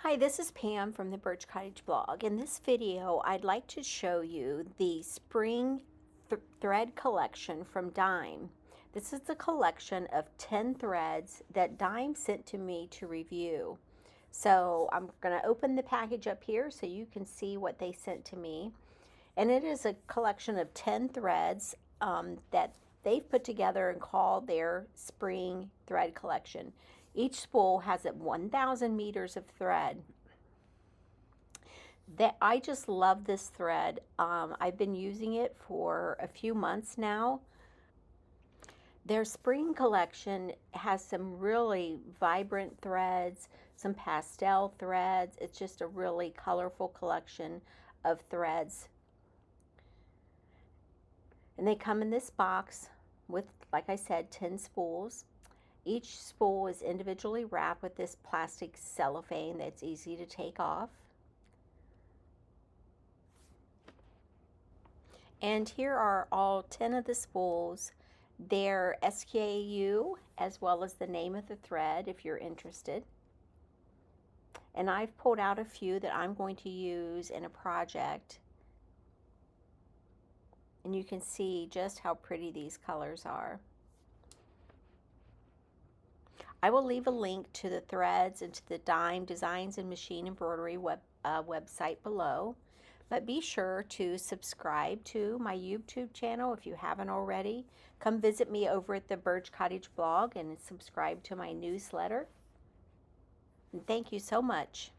Hi, this is Pam from the Birch Cottage blog. In this video, I'd like to show you the spring thread collection from Dime. This is a collection of 10 threads that Dime sent to me to review. So I'm going to open the package up here so you can see what they sent to me. And it is a collection of 10 threads that they've put together and called their spring thread collection. Each spool has 1,000 meters of thread. I just love this thread. I've been using it for a few months now. Their spring collection has some really vibrant threads, some pastel threads. It's just a really colorful collection of threads. And they come in this box with, like I said, 10 spools. Each spool is individually wrapped with this plastic cellophane that's easy to take off. And here are all 10 of the spools, their SKU, as well as the name of the thread if you're interested. And I've pulled out a few that I'm going to use in a project. And you can see just how pretty these colors are. I will leave a link to the threads and to the Dime Designs and Machine Embroidery website below. But be sure to subscribe to my YouTube channel if you haven't already. Come visit me over at the Birch Cottage blog and subscribe to my newsletter. And thank you so much.